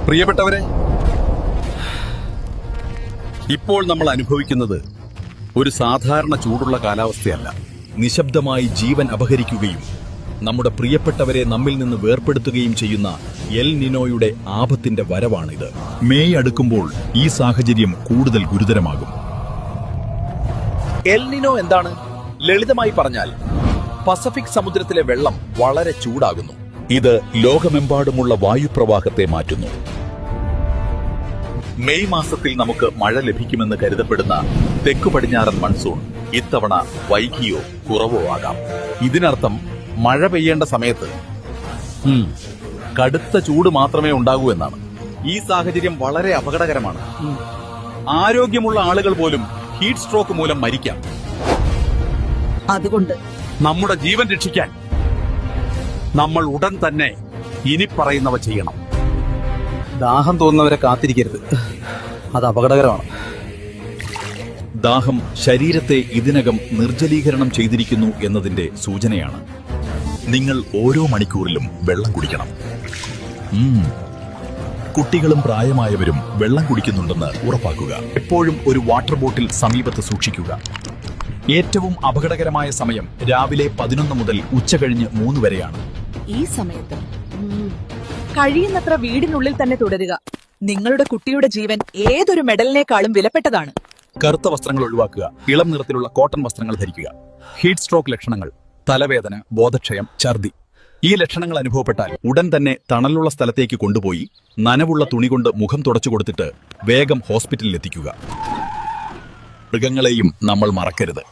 പ്രിയപ്പെട്ടവരെ, ഇപ്പോൾ നമ്മൾ അനുഭവിക്കുന്നത് ഒരു സാധാരണ ചൂടുള്ള കാലാവസ്ഥയല്ല. നിശബ്ദമായി ജീവൻ അപഹരിക്കുകയും നമ്മുടെ പ്രിയപ്പെട്ടവരെ നമ്മിൽ നിന്ന് വേർപെടുത്തുകയും ചെയ്യുന്ന എൽ നിനോയുടെ ആപത്തിന്റെ വരവാണിത്. മേയ് അടുക്കുമ്പോൾ ഈ സാഹചര്യം കൂടുതൽ ഗുരുതരമാകും. എൽ നിനോ എന്താണ്? ലളിതമായി പറഞ്ഞാൽ പസഫിക് സമുദ്രത്തിലെ വെള്ളം വളരെ ചൂടാകുന്നു. ഇത് ലോകമെമ്പാടുമുള്ള വായുപ്രവാഹത്തെ മാറ്റുന്നു. മെയ് മാസത്തിൽ നമുക്ക് മഴ ലഭിക്കുമെന്ന് കരുതപ്പെടുന്ന തെക്കു പടിഞ്ഞാറൻ മൺസൂൺ ഇത്തവണ വൈകിയോ കുറവോ ആകാം. ഇതിനർത്ഥം മഴ പെയ്യേണ്ട സമയത്ത് കടുത്ത ചൂട് മാത്രമേ ഉണ്ടാകൂ എന്നാണ്. ഈ സാഹചര്യം വളരെ അപകടകരമാണ്. ആരോഗ്യമുള്ള ആളുകൾ പോലും ഹീറ്റ് സ്ട്രോക്ക് മൂലം മരിക്കാം. അതുകൊണ്ട് നമ്മുടെ ജീവൻ രക്ഷിക്കാൻ നമ്മൾ ഉടൻ തന്നെ ഇനി പറയുന്നവ ചെയ്യണം. ദാഹം തോന്നുന്നവരെ കാത്തിരിക്കരുത്, അത് അപകടകരമാണ്. ദാഹം ശരീരത്തെ ഇതിനകം നിർജ്ജലീകരണം ചെയ്തിരിക്കുന്നു എന്നതിന്റെ സൂചനയാണ്. നിങ്ങൾ ഓരോ മണിക്കൂറിലും വെള്ളം കുടിക്കണം. കുട്ടികളും പ്രായമായവരും വെള്ളം കുടിക്കുന്നുണ്ടെന്ന് ഉറപ്പാക്കുക. എപ്പോഴും ഒരു വാട്ടർ ബോട്ടിൽ സമീപത്ത് സൂക്ഷിക്കുക. ഏറ്റവും അപകടകരമായ സമയം രാവിലെ 11 മുതൽ ഉച്ചകഴിഞ്ഞ് 3 വരെയാണ്. ഈ സമയത്ത് കഴിയുന്നത്ര വീടിനുള്ളിൽ തന്നെ തുടരുക. നിങ്ങളുടെ കുട്ടിയുടെ ജീവൻ ഏതൊരു മെഡലിനേക്കാളും വിലപ്പെട്ടതാണ്. കറുത്ത വസ്ത്രങ്ങൾ ഒഴിവാക്കുക. ഇളം നിറത്തിലുള്ള കോട്ടൺ വസ്ത്രങ്ങൾ ധരിക്കുക. ഹീറ്റ് സ്ട്രോക്ക് ലക്ഷണങ്ങൾ: തലവേദന, ബോധക്ഷയം, ഛർദി. ഈ ലക്ഷണങ്ങൾ അനുഭവപ്പെട്ടാൽ ഉടൻ തന്നെ തണലുള്ള സ്ഥലത്തേക്ക് കൊണ്ടുപോയി നനവുള്ള തുണി കൊണ്ട് മുഖം തുടച്ചു കൊടുത്തിട്ട് വേഗം ഹോസ്പിറ്റലിൽ എത്തിക്കുക. മൃഗങ്ങളെയും നമ്മൾ മറക്കരുത്.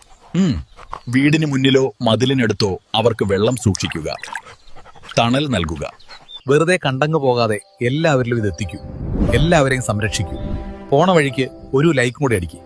വീടിന് മുന്നിലോ മതിലിനടുത്തോ അവർക്ക് വെള്ളം സൂക്ഷിക്കുക. തണൽ നൽകുക. വെറുതെ കണ്ടങ്ങ് പോകാതെ എല്ലാവരിലും ഇത് എത്തിക്കൂ. എല്ലാവരെയും സംരക്ഷിക്കൂ. പോണ വഴിക്ക് ഒരു ലൈക്കും കൂടി അടിക്കും.